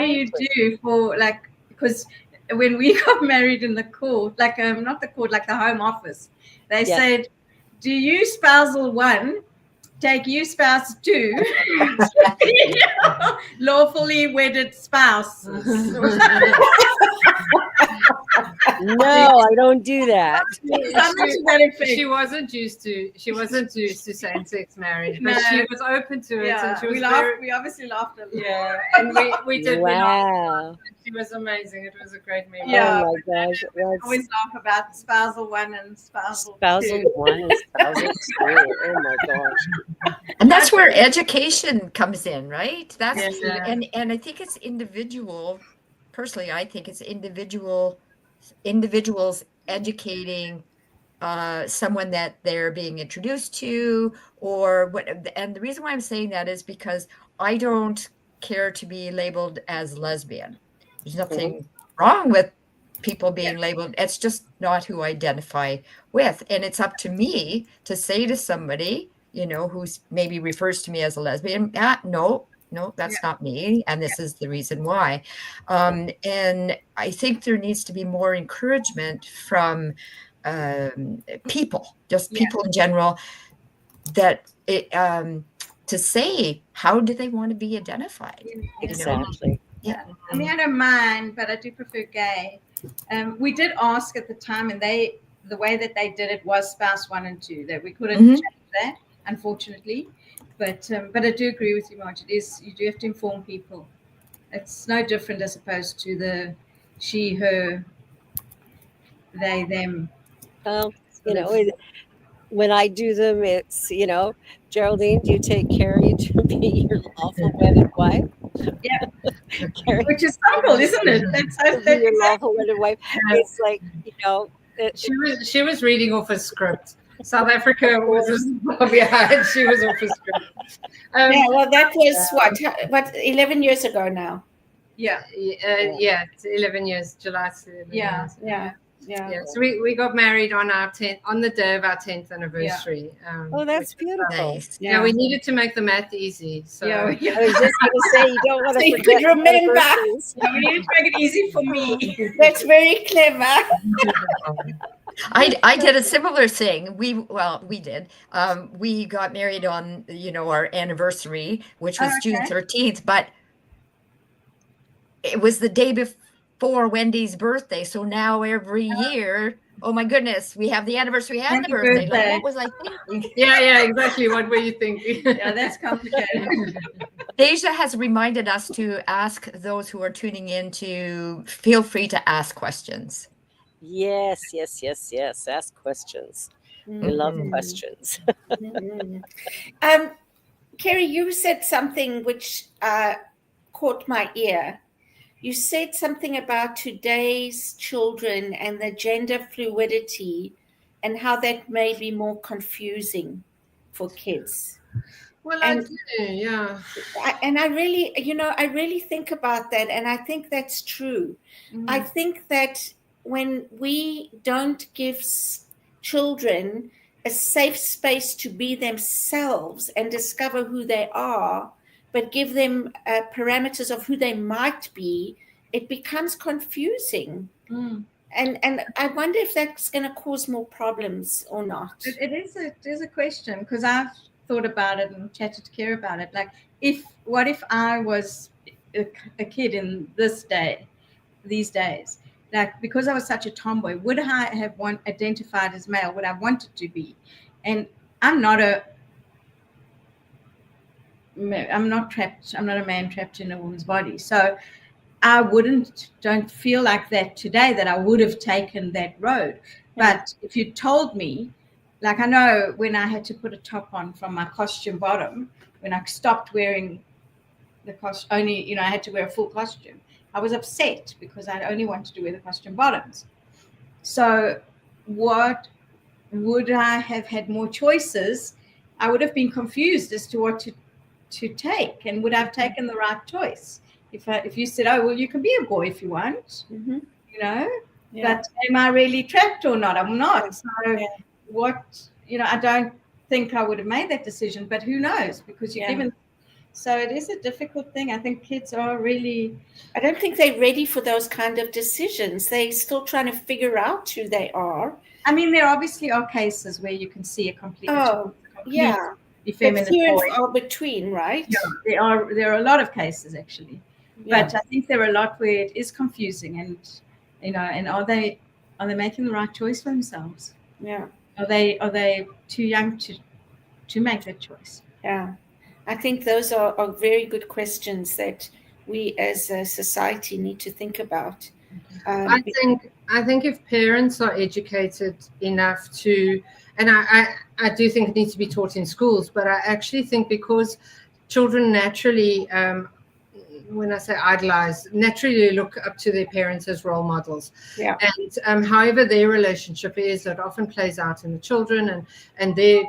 you do for, like, because when we got married in the court, like, not the court, like the Home Office, they said, do you spousal one take you spouse two lawfully wedded spouses? No, I don't do that. She wasn't used to same-sex marriage, but No. she was open to it, and she was We obviously laughed a lot. yeah, and we did. We Wow. laughed. She was amazing. It was a great memory. Yeah. Oh my gosh. I always laugh about spousal 1 and spousal 2. 1 and 2. Oh my gosh. And that's where education comes in, right? That's Yeah. and I think it's individual. Personally, I think it's individuals educating someone that they're being introduced to, or what. And the reason why I'm saying that is because I don't care to be labeled as lesbian. There's nothing wrong with people being labeled. It's just not who I identify with. And it's up to me to say to somebody, you know, who's maybe refers to me as a lesbian, no, that's not me. And this is the reason why. And I think there needs to be more encouragement from people, just people in general, that to say, how do they want to be identified? Exactly. Yeah. I mean, I don't mind, but I do prefer gay. We did ask at the time, and the way that they did it was spouse 1 and 2, that we couldn't change that, unfortunately. But I do agree with you, Marge. It is, you do have to inform people. It's no different as opposed to the she, her, they, them. Well, you know, when I do them, it's, you know, Geraldine, do you take Kerrie to be your lawful wedded wife? Yeah. Kerrie, Which is simple, isn't it? to be your lawful wedded wife. It's like, you know, She was reading off a script. South Africa was behind. She was off a script. Yeah, well, that was what 11 years ago now. Yeah. It's 11 years, July. 11 years. Yeah. So we got married on the day of our 10th anniversary. oh, that's beautiful. Nice. Yeah, we needed to make the math easy. So I was just going to say, you don't want So to you forget could remember. anniversaries. We need to make it easy for me. That's very clever. I did a similar thing. We did. We got married on, you know, our anniversary, which was June 13th, but it was the day before Wendy's birthday. So now every year, oh my goodness, we have the anniversary and the birthday. Like, what was I thinking? yeah, exactly. What were you thinking? Yeah, that's complicated. Deja has reminded us to ask those who are tuning in to feel free to ask questions. Yes. Ask questions. We love questions. Kerrie, you said something which caught my ear. You said something about today's children and the gender fluidity and how that may be more confusing for kids. Well, And- yeah. I really think about that, and I think that's true. I think that when we don't give children a safe space to be themselves and discover who they are, but give them parameters of who they might be, it becomes confusing. And I wonder if that's going to cause more problems or not. It is a question, because I've thought about it and chatted to Kerrie about it. Like, what if I was a kid in these days, like, because I was such a tomboy, would I have identified as male? Would I wanted to be? And I'm not a man trapped in a woman's body. So I don't feel like that today, that I would have taken that road. But if you told me, like, I know when I had to put a top on from my costume bottom, when I stopped wearing the costume, I had to wear a full costume, I was upset because I only wanted to wear the costume bottoms. So what would I have had more choices? I would have been confused as to what to take, and would I have taken the right choice if you said, oh, well, you can be a boy if you want, but am I really trapped or not? I'm not. So I don't think I would have made that decision, but who knows, because you're given. So it is a difficult thing. I think kids are really, I don't think they're ready for those kind of decisions. They're still trying to figure out who they are. I mean, there obviously are cases where you can see a complete effeminate few and boy. far between, right? Yeah, there are a lot of cases actually, but I think there are a lot where it is confusing, and And are they making the right choice for themselves? Yeah. Are they too young to make that choice? Yeah. I think those are very good questions that we as a society need to think about. I think if parents are educated enough to, and I do think it needs to be taught in schools, but I actually think because children naturally, when I say idolize, naturally look up to their parents as role models. Yeah. And however their relationship is, that often plays out in the children and their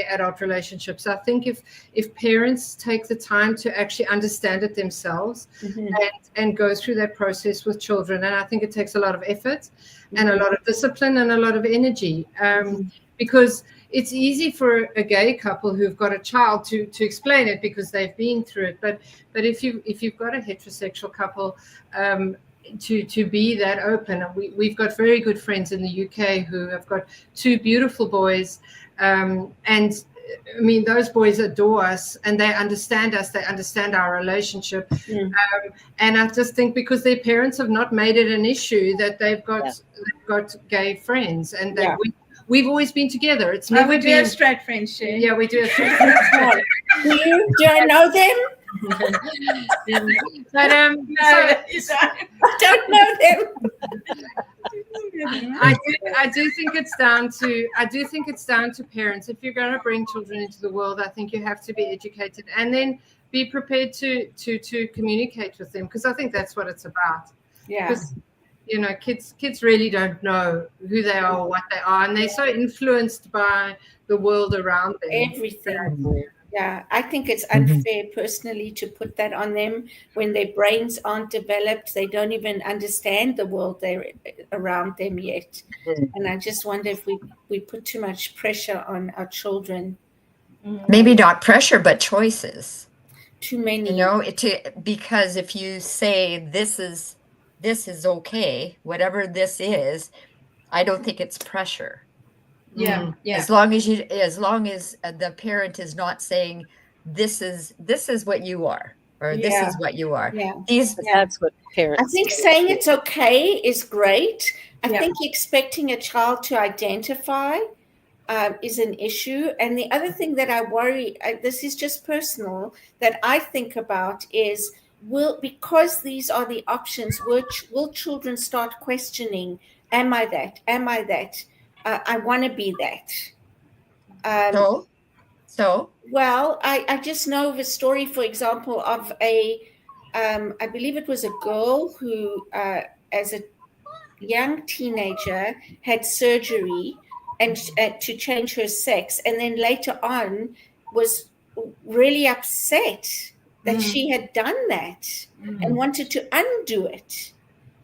adult relationships. I think if parents take the time to actually understand it themselves and go through that process with children, and I think it takes a lot of effort and a lot of discipline and a lot of energy, because it's easy for a gay couple who've got a child to explain it because they've been through it. But if you've got a heterosexual couple, to be that open, and we've got very good friends in the UK who have got two beautiful boys, and I mean, those boys adore us and they understand us, they understand our relationship. And I just think because their parents have not made it an issue that they've got gay friends, and that we've always been together. It's never we do been have straight friends, Shay. Yeah, we do have straight friends. Do I know them? But No, I don't know them. I do think it's down to parents. If you're going to bring children into the world, I think you have to be educated and then be prepared to communicate with them, because I think that's what it's about. Yeah. Because kids really don't know who they are or what they are, and they're so influenced by the world around them. Everything. Yeah, I think it's unfair personally to put that on them when their brains aren't developed. They don't even understand the world they're around them yet. And I just wonder if we put too much pressure on our children. Maybe not pressure, but choices. Too many. Because if you say this is okay, whatever this is, I don't think it's pressure. Yeah. As long as the parent is not saying this is what you are, or this is what you are. Yeah. That's what parents. I think saying it's okay is great. I think expecting a child to identify is an issue. And the other thing that I worry, this is just personal, that I think about is, because these are the options, will children start questioning, am I that? Am I that? I want to be that. So? Well, I just know of a story, for example, of I believe it was a girl who, as a young teenager, had surgery and to change her sex, and then later on was really upset that she had done that and wanted to undo it.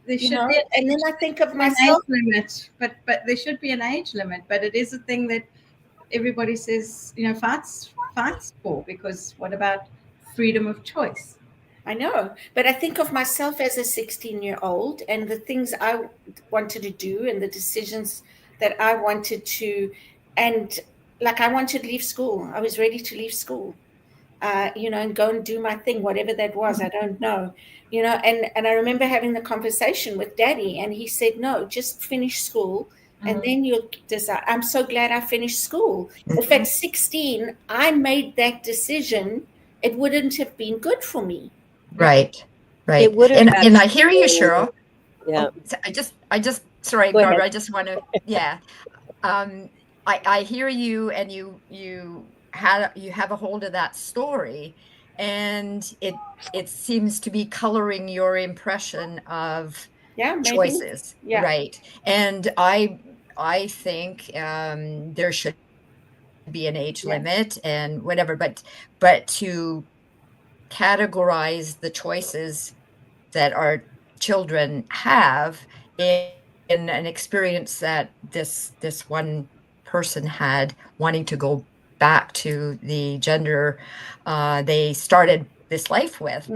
There should be and then I think of myself. An age limit, but there should be an age limit. But it is a thing that everybody says, fights for, because what about freedom of choice? I know, but I think of myself as a 16-year-old and the things I wanted to do and the decisions that I wanted to, and like I wanted to leave school. I was ready to leave school, and go and do my thing, whatever that was. I don't know, and I remember having the conversation with Daddy, and he said, no, just finish school. And then you'll decide. I'm so glad I finished school. If at 16 I made that decision, it wouldn't have been good for me. Right. It would have. And I hear you, Cheryl. Yeah. I just sorry, Barbara. I just want to. I hear you, and you have a hold of that story, and it seems to be coloring your impression of choices. Yeah. Right. And I think there should be an age limit and whatever, but to categorize the choices that our children have in an experience that this one person had, wanting to go back to the gender they started this life with.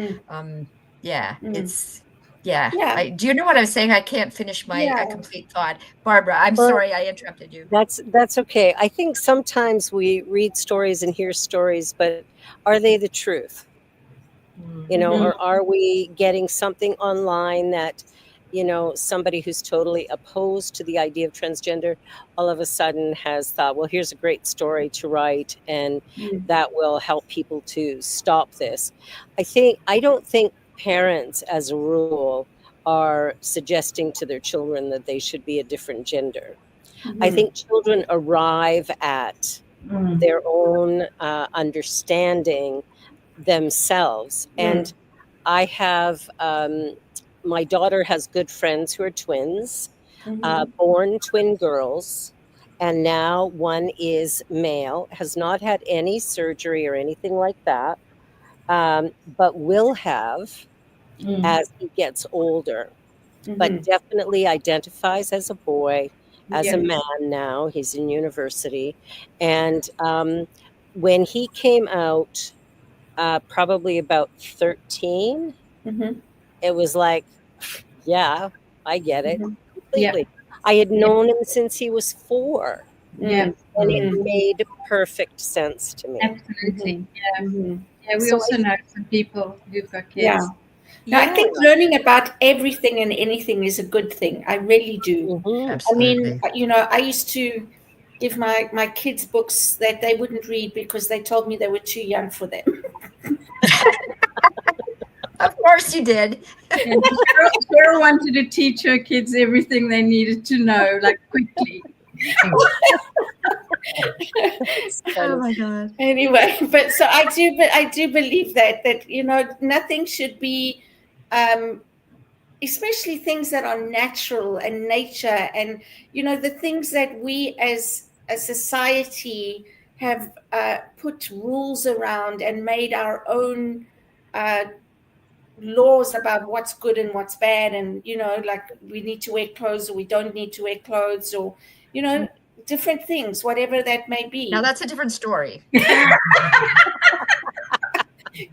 It's do you know what I was saying? I can't finish my complete thought. Barbara, I'm sorry I interrupted you. That's okay. I think sometimes we read stories and hear stories, but are they the truth? Or are we getting something online that somebody who's totally opposed to the idea of transgender all of a sudden has thought, well, here's a great story to write, and that will help people to stop this. I don't think parents, as a rule, are suggesting to their children that they should be a different gender. I think children arrive at their own understanding themselves. And I have, my daughter has good friends who are twins, born twin girls, and now one is male, has not had any surgery or anything like that, but will have as he gets older, but definitely identifies as a boy, as a man now. He's in university. And when he came out, probably about 13, it was like, yeah, I get it completely. I had known him since he was 4. Yeah. And it made perfect sense to me. Absolutely. Yeah, we also know some people who've got kids. Yeah. No, I think learning about everything and anything is a good thing. I really do. Absolutely. I mean, I used to give my kids books that they wouldn't read because they told me they were too young for them. Of course you did. And Cheryl wanted to teach her kids everything they needed to know, like quickly. Oh my God. Anyway, but so I do believe that nothing should be, especially things that are natural and nature, and the things that we as a society have put rules around and made our own laws about what's good and what's bad, and like we need to wear clothes or we don't need to wear clothes, or different things, whatever that may be. Now that's a different story.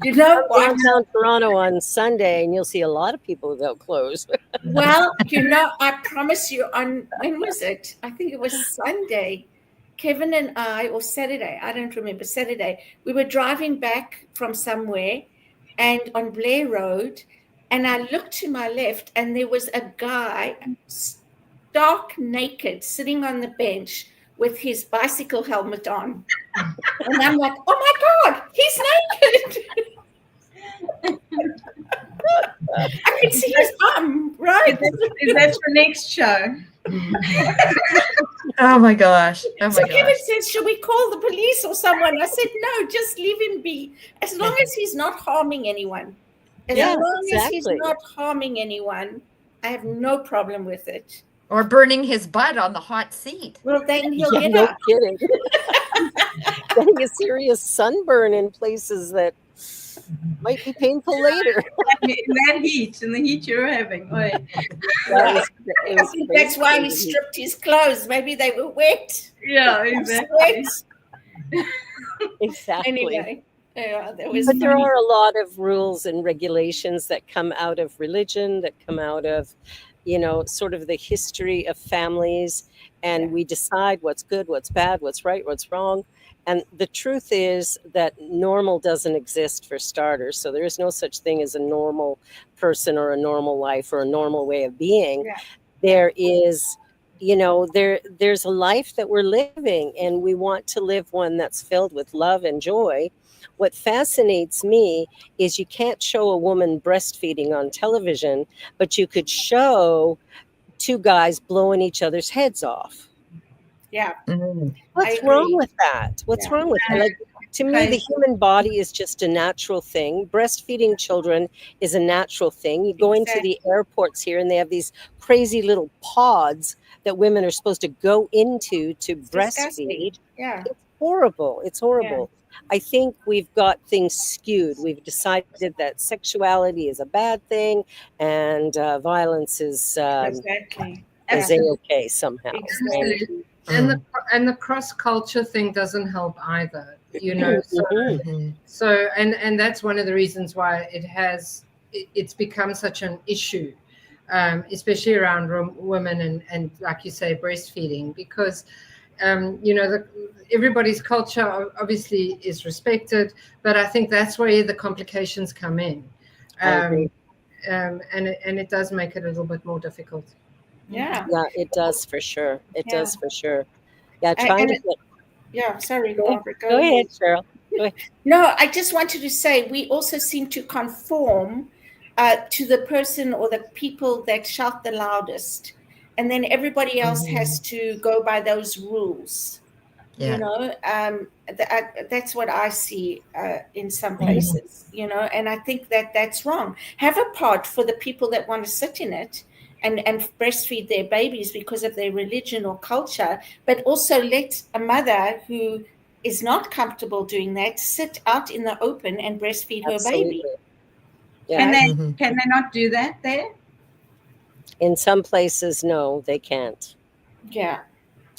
Downtown Toronto on Sunday, and you'll see a lot of people without clothes. Well, I promise you, when was it? I think it was Sunday. Kevin and I, or Saturday, I don't remember, Saturday, we were driving back from somewhere and on Blair Road, and I looked to my left and there was a guy stark naked sitting on the bench with his bicycle helmet on. And I'm like, oh my God, he's naked. I could see his arm, right? Is that your next show? Oh my gosh. Oh my so gosh. Kevin says, should we call the police or someone? I said, no, just leave him be. As long as he's not harming anyone. As long as he's not harming anyone, I have no problem with it. Or burning his butt on the hot seat. Well, then he'll get no up. Kidding. Getting a serious sunburn in places that might be painful later. In that heat, in the heat you're having. I think that's why he stripped his clothes. Maybe they were wet. Yeah, exactly. Exactly. Anyway. Yeah, but there are a lot of rules and regulations that come out of religion, that come out of, sort of the history of families, and we decide what's good, what's bad, what's right, what's wrong. And the truth is that normal doesn't exist, for starters. So there is no such thing as a normal person or a normal life or a normal way of being. Yeah. There is, there's a life that we're living, and we want to live one that's filled with love and joy. What fascinates me is you can't show a woman breastfeeding on television, but you could show 2 guys blowing each other's heads off. Yeah. What's wrong with that? What's wrong with that? Like, to me, the human body is just a natural thing. Breastfeeding children is a natural thing. You go into the airports here, and they have these crazy little pods that women are supposed to go into to breastfeed. Yeah. It's horrible. It's horrible. Yeah. I think we've got things skewed. We've decided that sexuality is a bad thing, and violence is A-okay somehow. Exactly. And the cross culture thing doesn't help either, So and that's one of the reasons why it's become such an issue, especially around women and like you say, breastfeeding, because everybody's culture obviously is respected, but I think that's where the complications come in. and it does make it a little bit more difficult. Yeah. Yeah, it does for sure. It Yeah. does for sure. Yeah, I- trying and to it- get. Yeah, sorry, Go Barbara. Go ahead, Cheryl. Go ahead. No, I just wanted to say we also seem to conform to the person or the people that shout the loudest, and then everybody else has to go by those rules. Yeah. You know, that's what I see in some places. You know, and I think that that's wrong. Have a pod for the people that want to sit in it and breastfeed their babies because of their religion or culture, but also let a mother who is not comfortable doing that sit out in the open and breastfeed her baby. Absolutely. Yeah. Can they not do that there? In some places, no, they can't. Yeah.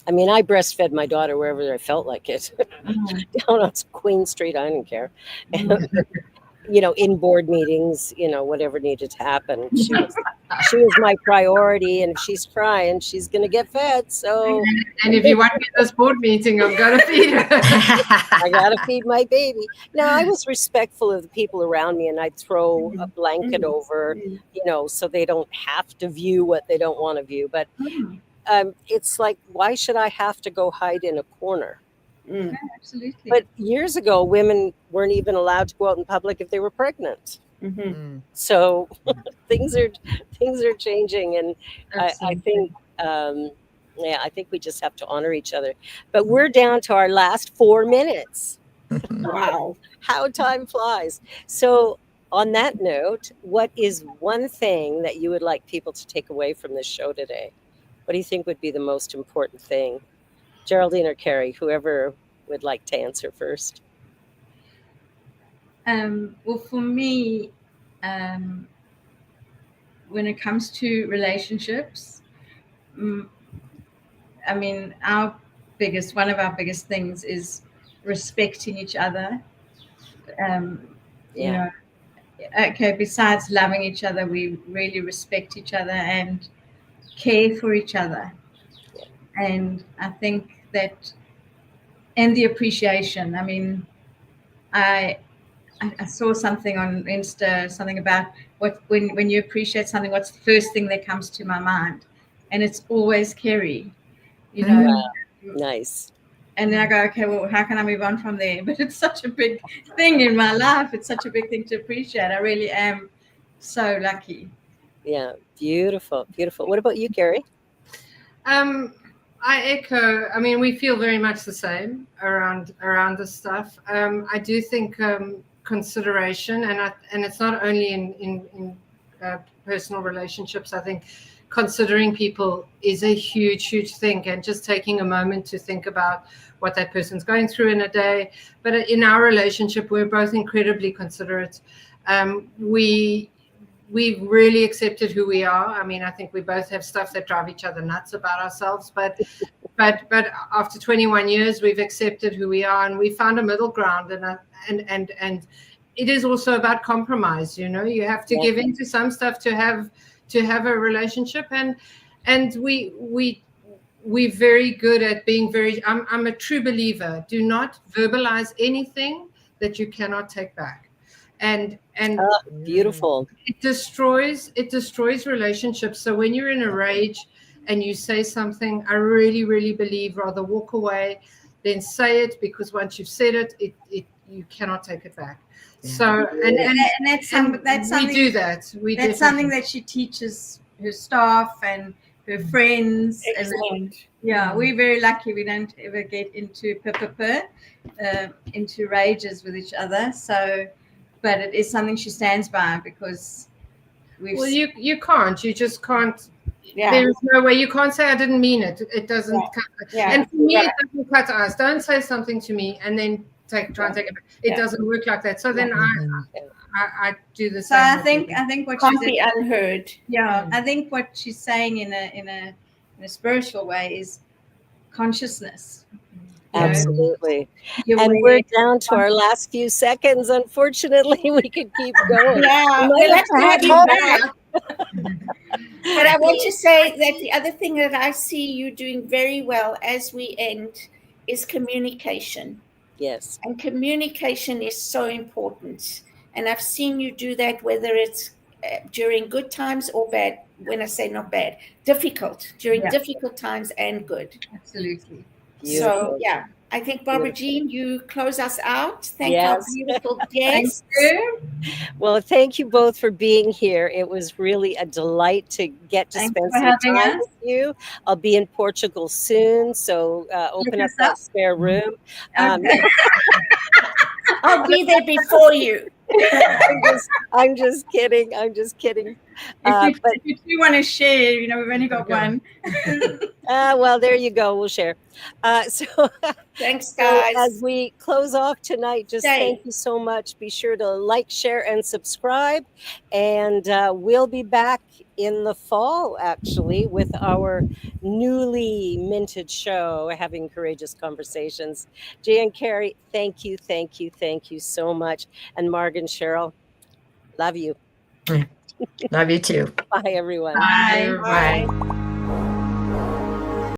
I mean, I breastfed my daughter wherever I felt like it. Down on Queen Street, I didn't care. You know, in board meetings, you know, whatever needed to happen. She was my priority, and if she's crying, she's going to get fed. So, And if you want me at this board meeting, I've got to feed her. I got to feed my baby. No, I was respectful of the people around me, and I'd throw a blanket over, you know, so they don't have to view what they don't want to view. But it's like, why should I have to go hide in a corner? Mm. Absolutely. But years ago, women weren't even allowed to go out in public if they were pregnant. Mm-hmm. So things are changing, and I think I think we just have to honor each other. But we're down to our last 4 minutes. Wow. How time flies. So on that note, what is one thing that you would like people to take away from this show today? What do you think would be the most important thing? Geraldine or Kerrie, whoever would like to answer first. Well, for me, when it comes to relationships, I mean, one of our biggest things is respecting each other. You know, okay, besides loving each other, we really respect each other and care for each other. And I think that, and the appreciation. I mean, I saw something on Insta, something about when you appreciate something, what's the first thing that comes to my mind? And it's always Kerrie, you know. Wow. Nice. And then I go, okay, well, how can I move on from there? But it's such a big thing in my life. It's such a big thing to appreciate. I really am so lucky. Yeah, beautiful, beautiful. What about you, Kerrie? I echo. I mean, we feel very much the same around this stuff. I do think consideration, and it's not only in personal relationships. I think considering people is a huge thing, and just taking a moment to think about what that person's going through in a day. But in our relationship, we're both incredibly considerate. We've really accepted who we are. I mean, I think we both have stuff that drive each other nuts about ourselves, but after 21 years, we've accepted who we are, and we found a middle ground. And it is also about compromise. You know, you have to give into some stuff to have a relationship, and we're very good at being very. I'm a true believer. Do not verbalize anything that you cannot take back. And beautiful. It destroys relationships. So when you're in a rage and you say something, I really believe rather walk away than say it, because once you've said it, you cannot take it back. Yeah. So and that's something we do that. That's something that she teaches her staff and her friends. Excellent. And we're very lucky. We don't ever get into into rages with each other. So. But it is something she stands by, because you can't. You just can't. Yeah. There's no way. You can't say I didn't mean it. It doesn't cut. Yeah. And for me, it doesn't cut us. Don't say something to me and then try and take it back. It doesn't work like that. So then I do the same. So I think what can't be unheard. Yeah, I think what she's saying in a spiritual way is consciousness. Absolutely. And we're down to our last few seconds. Unfortunately, we could keep going. Yeah, we'll have to have you back. But I want to say that the other thing that I see you doing very well as we end is communication. Yes. And communication is so important. And I've seen you do that, whether it's during good times or bad. When I say not bad, difficult, during difficult times and good. Absolutely. So, Beautiful. yeah, I think, Barbara Beautiful. Jean, you close us out. Thank our Yes. beautiful Thank guests. you. Well, thank you both for being here. It was really a delight to get to Thanks spend for some having time us. with you. I'll be in Portugal soon, so open up us that up. spare room. Okay. I'll be there before you. I'm just kidding. I'm just kidding. If But you do want to share, you know, we've only got one. well, there you go. We'll share. So, Thanks, so guys. as we close off tonight, just thank you so much. Be sure to like, share, and subscribe. And we'll be back in the fall, actually, with our newly minted show, Having Courageous Conversations. Jay and Kerrie, thank you, thank you, thank you so much. And Marg and Cheryl, love you. Love you too. Bye, everyone. Bye. Bye.